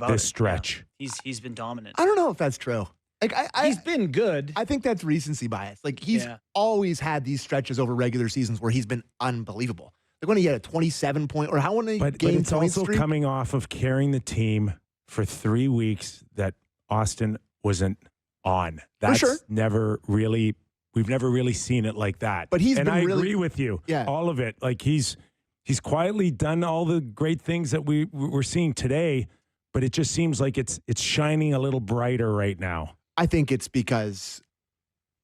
this stretch. Yeah. He's been dominant. I don't know if that's true. Like he's been good. I think that's recency bias. Like he's always had these stretches over regular seasons where he's been unbelievable. Like when he had a 27-point or how many but game it's point also streak? coming off of carrying the team for 3 weeks that Austin wasn't on. That's For sure. never really. We've never really seen it like that. But he's and been I really, agree with you. Yeah. All of it. Like he's quietly done all the great things that we're seeing today, but it just seems like it's shining a little brighter right now. I think it's because,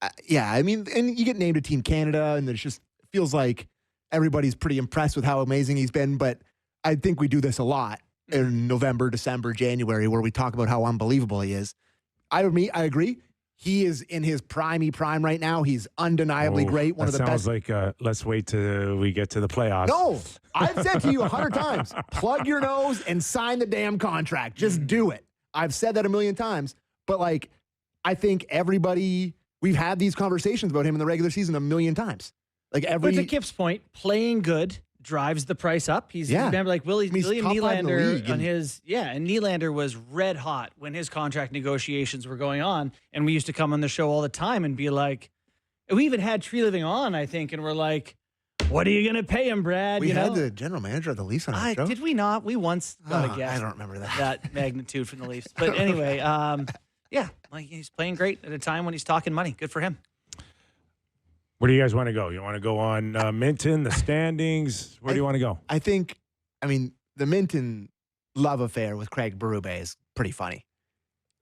I mean, and you get named to Team Canada, and it just feels like everybody's pretty impressed with how amazing he's been. But I think we do this a lot in November, December, January, where we talk about how unbelievable he is. I agree. He is in his prime right now. He's undeniably great. One of the best. Sounds like let's wait till we get to the playoffs. No, I've said to you 100 times, plug your nose and sign the damn contract. Just do it. I've said that a million times. But like, I think we've had these conversations about him in the regular season a million times. Like But to Kip's point, playing good drives the price up. Remember like William Nylander on his and Nylander was red hot when his contract negotiations were going on, and we used to come on the show all the time and be like, we even had Tree Living on, I think, and we're like, what are you going to pay him, Brad? We had the general manager of the Leafs on our show. Did we not? We once got a guess. I don't remember that magnitude from the Leafs. But anyway, like he's playing great at a time when he's talking money. Good for him. Where do you guys want to go? You want to go on Minton, the standings? Where do you want to go? I think, the Minton love affair with Craig Berube is pretty funny.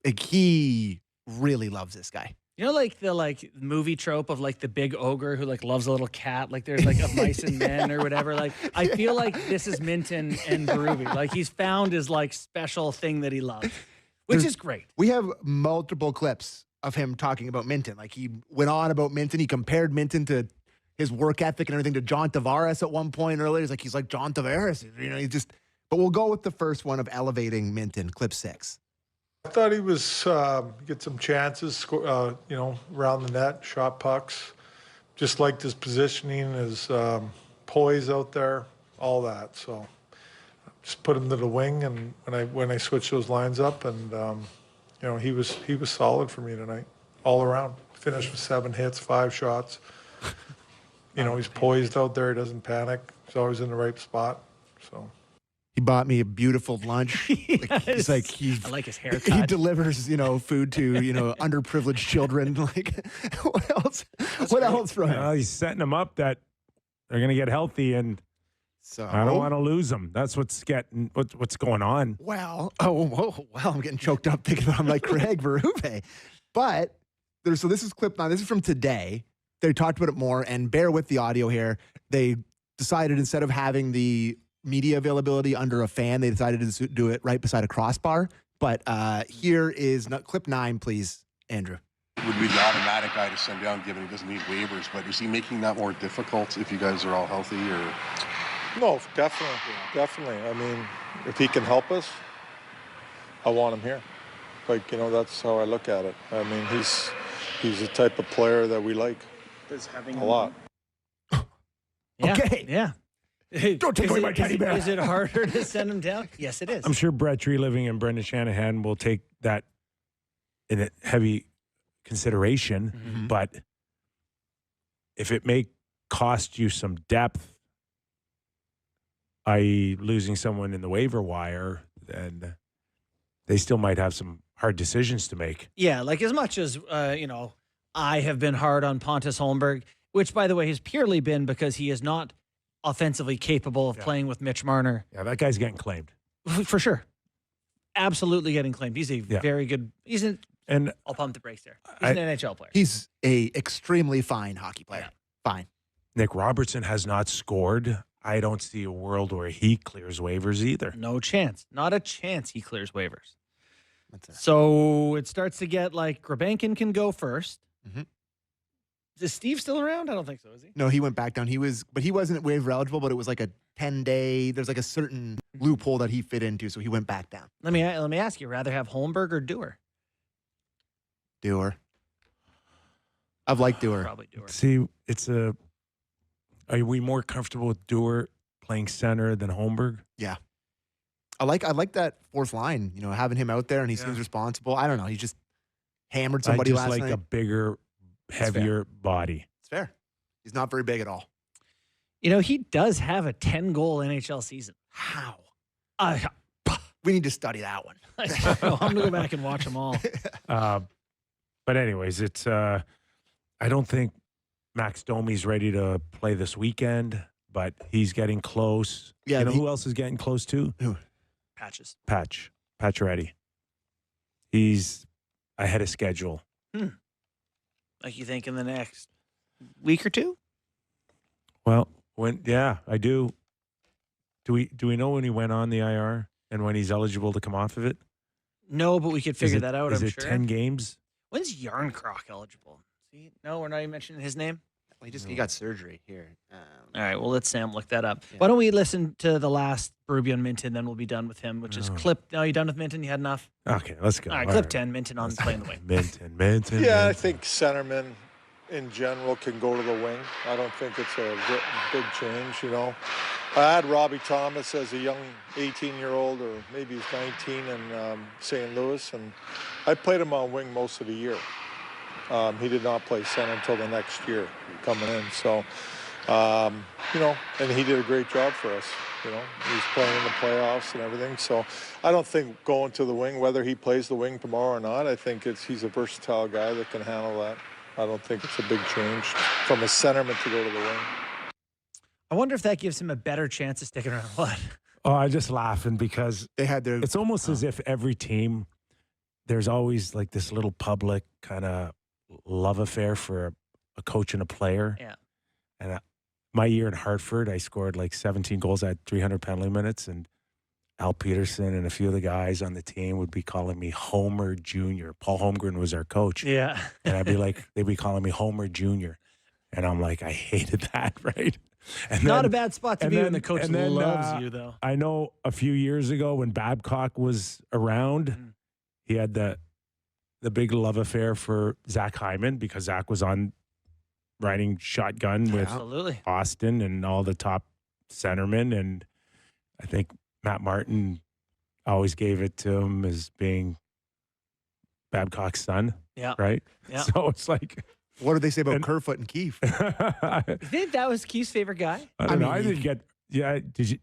Like, he really loves this guy. You know, like the movie trope of like the big ogre who like loves a little cat. Like there's like a mice and men or whatever. Like I feel like this is Minton and Berube. Like he's found his like special thing that he loves, which is great. We have multiple clips of him talking about Minton. Like he went on about Minton. He compared Minton to his work ethic and everything to John Tavares at one point earlier. He's like John Tavares. But we'll go with the first one of elevating Minton, clip 6. I thought he was get some chances, around the net, shot pucks. Just liked his positioning, his poise out there, all that. So just put him to the wing, and when I switched those lines up, and he was solid for me tonight, all around. Finished with 7 hits, 5 shots. He's poised out there. He doesn't panic. He's always in the right spot. So. He bought me a beautiful lunch. Yes. I like his haircut. He delivers, food to, underprivileged children. Like, what else? What else from him? Well, he's setting them up that they're going to get healthy, and so I don't want to lose them. That's what's going on. Well, I'm getting choked up thinking about him like Craig Berube. But so this is clip 9. This is from today. They talked about it more, and bear with the audio here. They decided instead of having the media availability under a fan, they decided to do it right beside a crossbar. But here is clip 9, please, Andrew. Would be the automatic guy to send down, given he doesn't need waivers. But is he making that more difficult if you guys are all healthy, or? No, definitely. I mean, if he can help us, I want him here. That's how I look at it. I mean, he's the type of player that we like a lot. Yeah, okay. Yeah. Don't take away my teddy bear. Is it harder to send him down? Yes, it is. I'm sure Brett Treliving and Brendan Shanahan will take that in a heavy consideration. But if it may cost you some depth, i.e. losing someone in the waiver wire, then they still might have some hard decisions to make. Yeah, like as much as, I have been hard on Pontus Holmberg, which, by the way, has purely been because he is not offensively capable of playing with Mitch Marner. Yeah, that guy's getting claimed. For sure. Absolutely getting claimed. He's a very good, I'll pump the brakes there. He's an NHL player. He's a extremely fine hockey player. Yeah. Fine. Nick Robertson has not scored. I don't see a world where he clears waivers either. No chance. Not a chance he clears waivers. So it starts to get like Grabankin can go first. Mm-hmm. Is Steve still around? I don't think so, is he? No, he went back down. He wasn't waiver eligible, but it was like a 10-day. There's like a certain loophole that he fit into, so he went back down. Let me ask you, rather have Holmberg or Dewar? Dewar. I've liked Dewar. Probably Dewar. See, are we more comfortable with Dewar playing center than Holmberg? Yeah. I like that fourth line, having him out there, and he seems responsible. I don't know. He just hammered somebody last night. I just like a bigger, heavier body. It's fair. He's not very big at all. He does have a 10-goal NHL season. How? We need to study that one. I'm going to go back and watch them all. But anyways, it's I don't think Max Domi's ready to play this weekend, but he's getting close. Yeah, who else is getting close too? Who? Pacioretty. He's ahead of schedule. Like you think in the next week or two? Well, I do. Do we know when he went on the IR and when he's eligible to come off of it? No, but we could figure that out, I'm sure. Is it 10 games? When's Yarncroc eligible? See? No, we're not even mentioning his name? Well, he got surgery here. All right, well, let Sam look that up. Yeah. Why don't we listen to the last Berube on Minton, then we'll be done with him, which is clip. No, you done with Minton? You had enough? Okay, let's go. All right, clip 10, Minton on playing the wing. Minton. Yeah, I think centermen in general can go to the wing. I don't think it's a big change, I had Robbie Thomas as a young 18-year-old, or maybe he's 19 in St. Louis, and I played him on wing most of the year. He did not play center until the next year coming in. So, and he did a great job for us. He's playing in the playoffs and everything. So I don't think going to the wing, whether he plays the wing tomorrow or not, I think he's a versatile guy that can handle that. I don't think it's a big change from a centerman to go to the wing. I wonder if that gives him a better chance of sticking around. What? Oh, I'm just laughing because they had their. It's almost as if every team, there's always like this little public kind of love affair for a coach and a player. Yeah. And my year in Hartford, I scored like 17 goals at 300 penalty minutes, and Al Peterson and a few of the guys on the team would be calling me Homer Jr. Paul Holmgren was our coach. Yeah. And they'd be calling me Homer Jr. And I'm like, I hated that, right? And not a bad spot to be when the coach loves you, though. I know a few years ago when Babcock was around, he had the big love affair for Zach Hyman because Zach was on riding shotgun with Austin and all the top centermen. And I think Matt Martin always gave it to him as being Babcock's son. Yeah. Right? Yeah. So it's like... What did they say about Kerfoot and Keefe? You think that was Keefe's favorite guy? I don't know. I didn't get... Yeah, did you...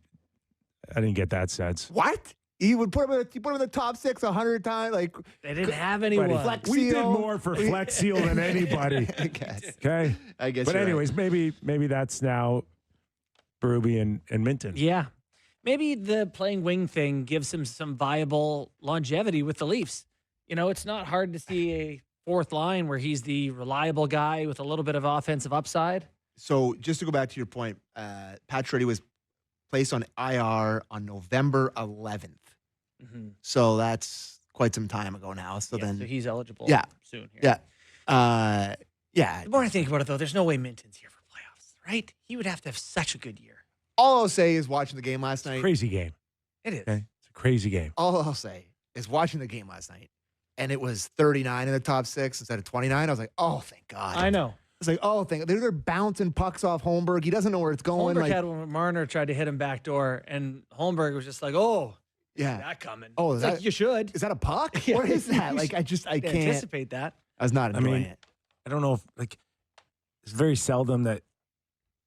I didn't get that sense. What? He would put him in the top 6 100 times. Like they didn't have anyone. We did more for Flex Seal than anybody. I guess. Okay. I guess. But anyways, maybe that's now Berube and Minton. Yeah. Maybe the playing wing thing gives him some viable longevity with the Leafs. It's not hard to see a fourth line where he's the reliable guy with a little bit of offensive upside. So just to go back to your point, Pacioretty was placed on IR on November 11th. Mm-hmm. So that's quite some time ago now. So so he's eligible soon. Here. Yeah. The more I think about it, though, there's no way Minton's here for playoffs, right? He would have to have such a good year. All I'll say is watching the game last night. Crazy game. It is. Okay? It's a crazy game. All I'll say is watching the game last night, and it was 39 in the top 6 instead of 29. I was like, oh, thank God. I know. It's like, oh, they're bouncing pucks off Holmberg. He doesn't know where it's going. Holmberg had when Marner tried to hit him backdoor, and Holmberg was just like, oh, yeah, that coming. Oh, is that, like, you should. Is that a puck? Yeah. What is that? Like, I can't anticipate that. I was not enjoying it. I don't know if it's very seldom that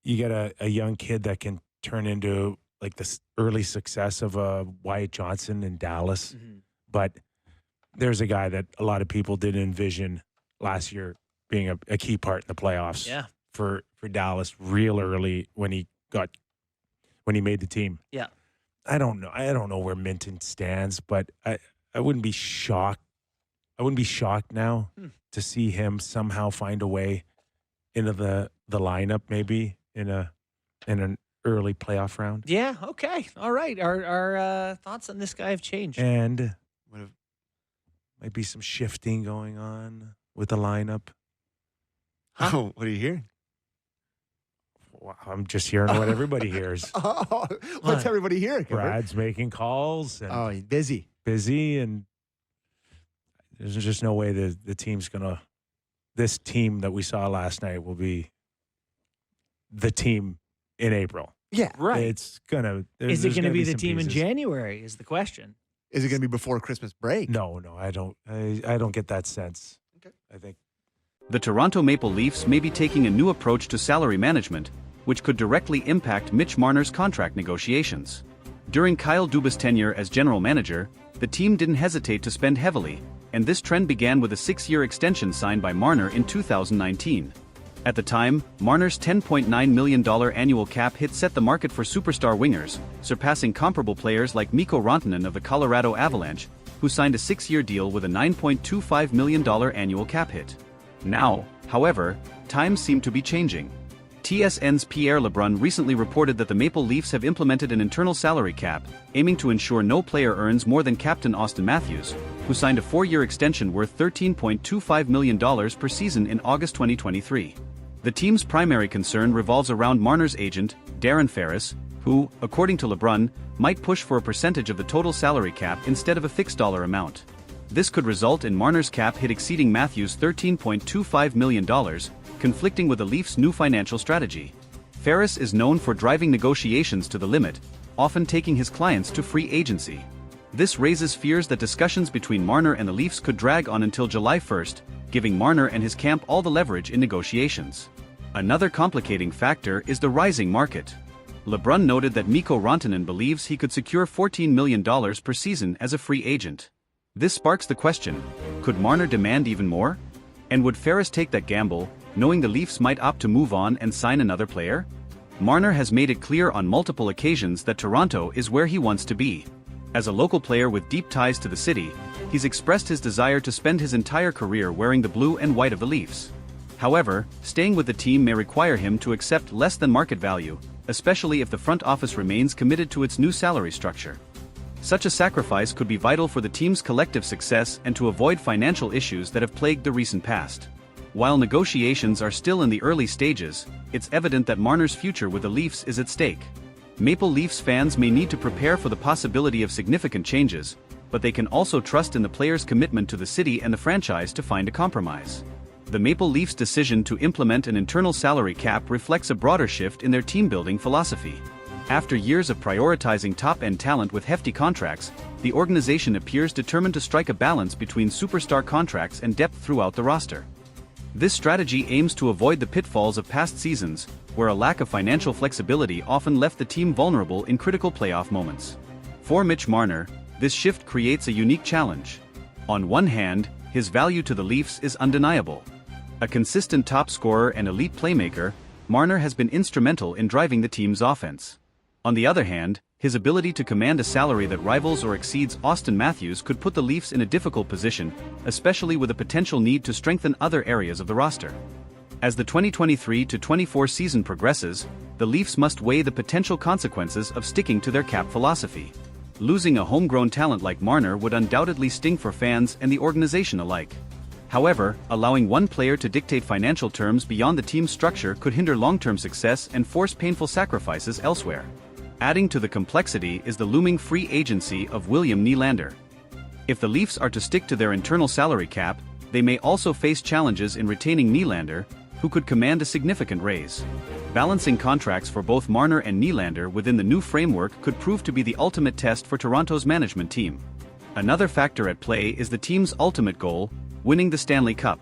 you get a young kid that can turn into like this early success of a Wyatt Johnson in Dallas, but there's a guy that a lot of people didn't envision last year being a key part in the playoffs. Yeah. For Dallas real early when he made the team. Yeah. I don't know where Minton stands, but I wouldn't be shocked. I wouldn't be shocked now to see him somehow find a way into the lineup, maybe in an early playoff round. Yeah. Okay. All right. Our thoughts on this guy have changed. And might be some shifting going on with the lineup. Huh? Oh, what are you hearing? Well, I'm just hearing what everybody hears. Oh, what's everybody hearing? Brad's making calls. And he's busy. Busy, and there's just no way the team's this team that we saw last night will be the team in April. Yeah. Right. It's gonna. Is it going to be the some team in pieces. January? Is the question. Is it going to be before Christmas break? No, I don't. I don't get that sense. Okay. I think. The Toronto Maple Leafs may be taking a new approach to salary management, which could directly impact Mitch Marner's contract negotiations. During Kyle Dubas' tenure as general manager, the team didn't hesitate to spend heavily, and this trend began with a 6-year extension signed by Marner in 2019. At the time, Marner's $10.9 million annual cap hit set the market for superstar wingers, surpassing comparable players like Mikko Rantanen of the Colorado Avalanche, who signed a 6-year deal with a $9.25 million annual cap hit. Now, however, times seem to be changing. TSN's Pierre LeBrun recently reported that the Maple Leafs have implemented an internal salary cap, aiming to ensure no player earns more than captain Austin Matthews, who signed a 4-year extension worth $13.25 million per season in August 2023. The team's primary concern revolves around Marner's agent, Darren Ferris, who, according to LeBrun, might push for a percentage of the total salary cap instead of a fixed dollar amount. This could result in Marner's cap hit exceeding Matthews' $13.25 million, conflicting with the Leafs' new financial strategy. Ferris is known for driving negotiations to the limit, often taking his clients to free agency. This raises fears that discussions between Marner and the Leafs could drag on until July 1st, giving Marner and his camp all the leverage in negotiations. Another complicating factor is the rising market. LeBrun noted that Mikko Rantanen believes he could secure $14 million per season as a free agent. This sparks the question, could Marner demand even more? And would Ferris take that gamble, knowing the Leafs might opt to move on and sign another player? Marner has made it clear on multiple occasions that Toronto is where he wants to be. As a local player with deep ties to the city, he's expressed his desire to spend his entire career wearing the blue and white of the Leafs. However, staying with the team may require him to accept less than market value, especially if the front office remains committed to its new salary structure. Such a sacrifice could be vital for the team's collective success and to avoid financial issues that have plagued the recent past. While negotiations are still in the early stages, it's evident that Marner's future with the Leafs is at stake. Maple Leafs fans may need to prepare for the possibility of significant changes, but they can also trust in the player's commitment to the city and the franchise to find a compromise. The Maple Leafs' decision to implement an internal salary cap reflects a broader shift in their team-building philosophy. After years of prioritizing top-end talent with hefty contracts, the organization appears determined to strike a balance between superstar contracts and depth throughout the roster. This strategy aims to avoid the pitfalls of past seasons, where a lack of financial flexibility often left the team vulnerable in critical playoff moments. For Mitch Marner, this shift creates a unique challenge. On one hand, his value to the Leafs is undeniable. A consistent top scorer and elite playmaker, Marner has been instrumental in driving the team's offense. On the other hand, his ability to command a salary that rivals or exceeds Austin Matthews could put the Leafs in a difficult position, especially with a potential need to strengthen other areas of the roster. As the 2023-24 season progresses, the Leafs must weigh the potential consequences of sticking to their cap philosophy. Losing a homegrown talent like Marner would undoubtedly sting for fans and the organization alike. However, allowing one player to dictate financial terms beyond the team's structure could hinder long-term success and force painful sacrifices elsewhere. Adding to the complexity is the looming free agency of William Nylander. If the Leafs are to stick to their internal salary cap, they may also face challenges in retaining Nylander, who could command a significant raise. Balancing contracts for both Marner and Nylander within the new framework could prove to be the ultimate test for Toronto's management team. Another factor at play is the team's ultimate goal, winning the Stanley Cup.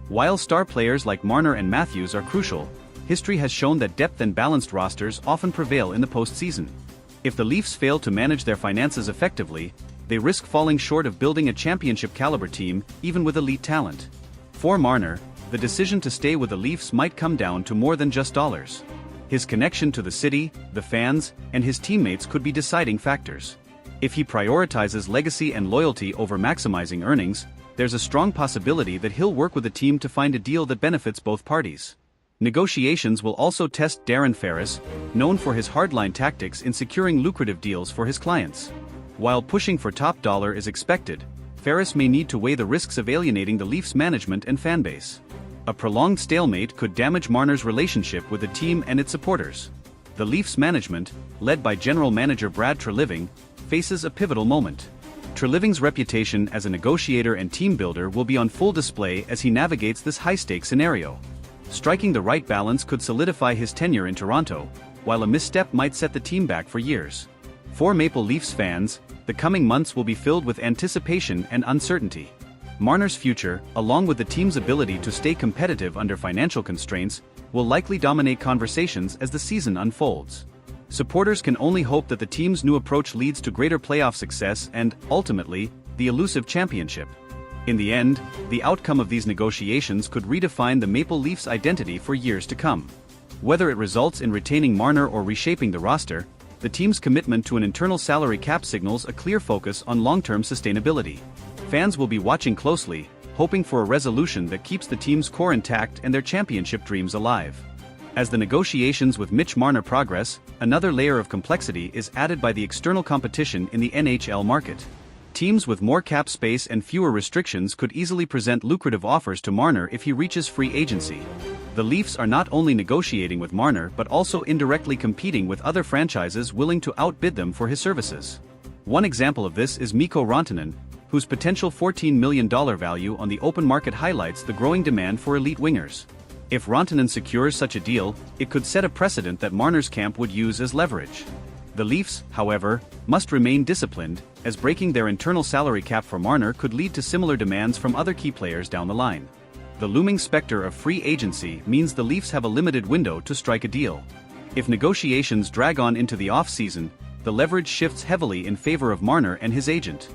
While star players like Marner and Matthews are crucial, history has shown that depth and balanced rosters often prevail in the postseason. If the Leafs fail to manage their finances effectively, they risk falling short of building a championship-caliber team, even with elite talent. For Marner, the decision to stay with the Leafs might come down to more than just dollars. His connection to the city, the fans, and his teammates could be deciding factors. If he prioritizes legacy and loyalty over maximizing earnings, there's a strong possibility that he'll work with the team to find a deal that benefits both parties. Negotiations will also test Darren Ferris, known for his hardline tactics in securing lucrative deals for his clients. While pushing for top dollar is expected, Ferris may need to weigh the risks of alienating the Leafs' management and fanbase. A prolonged stalemate could damage Marner's relationship with the team and its supporters. The Leafs' management, led by general manager Brad Treliving, faces a pivotal moment. Treliving's reputation as a negotiator and team builder will be on full display as he navigates this high-stakes scenario. Striking the right balance could solidify his tenure in Toronto, while a misstep might set the team back for years. For Maple Leafs fans, the coming months will be filled with anticipation and uncertainty. Marner's future, along with the team's ability to stay competitive under financial constraints, will likely dominate conversations as the season unfolds. Supporters can only hope that the team's new approach leads to greater playoff success and, ultimately, the elusive championship. In the end, the outcome of these negotiations could redefine the Maple Leafs' identity for years to come. Whether it results in retaining Marner or reshaping the roster, the team's commitment to an internal salary cap signals a clear focus on long-term sustainability. Fans will be watching closely, hoping for a resolution that keeps the team's core intact and their championship dreams alive. As the negotiations with Mitch Marner progress, another layer of complexity is added by the external competition in the NHL market. Teams with more cap space and fewer restrictions could easily present lucrative offers to Marner if he reaches free agency. The Leafs are not only negotiating with Marner but also indirectly competing with other franchises willing to outbid them for his services. One example of this is Mikko Rantanen, whose potential $14 million value on the open market highlights the growing demand for elite wingers. If Rantanen secures such a deal, it could set a precedent that Marner's camp would use as leverage. The Leafs, however, must remain disciplined, as breaking their internal salary cap for Marner could lead to similar demands from other key players down the line. The looming specter of free agency means the Leafs have a limited window to strike a deal. If negotiations drag on into the off-season, the leverage shifts heavily in favor of Marner and his agent.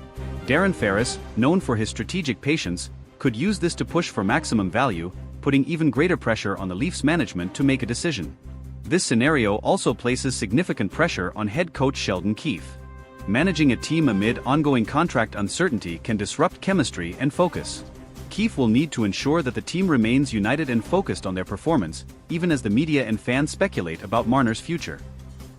Darren Ferris, known for his strategic patience, could use this to push for maximum value, putting even greater pressure on the Leafs management to make a decision. This scenario also places significant pressure on head coach Sheldon Keefe. Managing a team amid ongoing contract uncertainty can disrupt chemistry and focus. Keefe will need to ensure that the team remains united and focused on their performance, even as the media and fans speculate about Marner's future.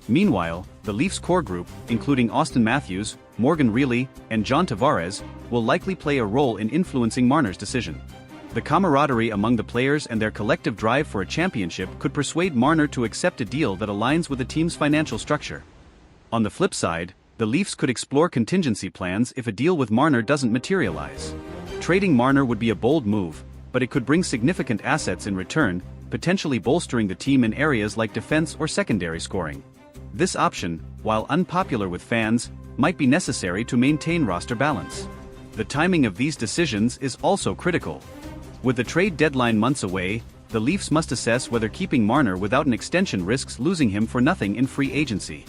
Meanwhile, the Leafs core group, including Austin Matthews, Morgan Rielly, and John Tavares, will likely play a role in influencing Marner's decision. The camaraderie among the players and their collective drive for a championship could persuade Marner to accept a deal that aligns with the team's financial structure. On the flip side, the Leafs could explore contingency plans if a deal with Marner doesn't materialize. Trading Marner would be a bold move, but it could bring significant assets in return, potentially bolstering the team in areas like defense or secondary scoring. This option, while unpopular with fans, might be necessary to maintain roster balance. The timing of these decisions is also critical. With the trade deadline months away, the Leafs must assess whether keeping Marner without an extension risks losing him for nothing in free agency.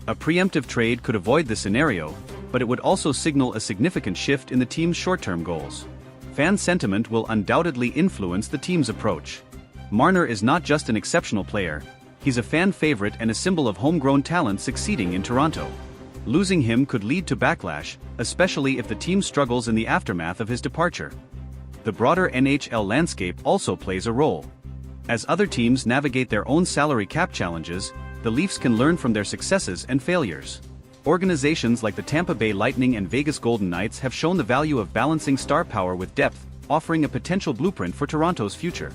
A preemptive trade could avoid this scenario, but it would also signal a significant shift in the team's short-term goals. Fan sentiment will undoubtedly influence the team's approach. Marner is not just an exceptional player, he's a fan favorite and a symbol of homegrown talent succeeding in Toronto. Losing him could lead to backlash, especially if the team struggles in the aftermath of his departure. The broader NHL landscape also plays a role. As other teams navigate their own salary cap challenges, the Leafs can learn from their successes and failures. Organizations like the Tampa Bay Lightning and Vegas Golden Knights have shown the value of balancing star power with depth, offering a potential blueprint for Toronto's future.